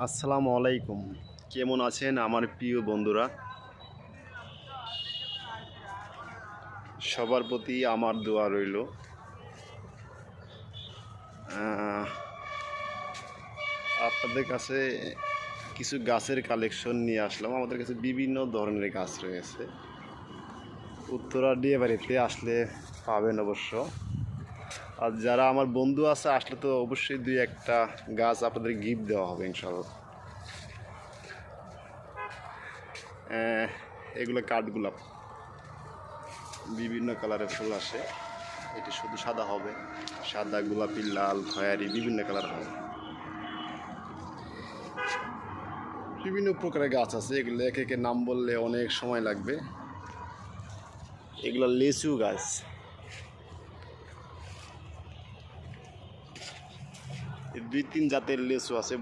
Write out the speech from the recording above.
আসসালামু আলাইকুম। কেমন আছেন আমার প্রিয় বন্ধুরা? সবার প্রতি আমার দোয়া রইল। আপনাদের কাছে কিছু গাছের কালেকশন নিয়ে আসলাম। আমাদের কাছে বিভিন্ন ধরনের গাছ রয়েছে। উত্তরা ডিয়ে বাড়িতে আসলে পাবেন অবশ্য। আর যারা আমার বন্ধু আছে আসলে তো অবশ্যই দুই একটা গাছ আপনাদের গিফট দেওয়া হবে ইনশাল্লাহ। এগুলো কাঠগোলাপ, বিভিন্ন কালারের ফুল আসে। এটি শুধু সাদা হবে, সাদা, গোলাপি, লাল, খয়েরি, বিভিন্ন কালার হবে। বিভিন্ন প্রকারের গাছ আছে, এগুলো এক একের নাম বললে অনেক সময় লাগবে। এগুলো লিচু গাছ, দুই তিন জাতের লিচু আছে।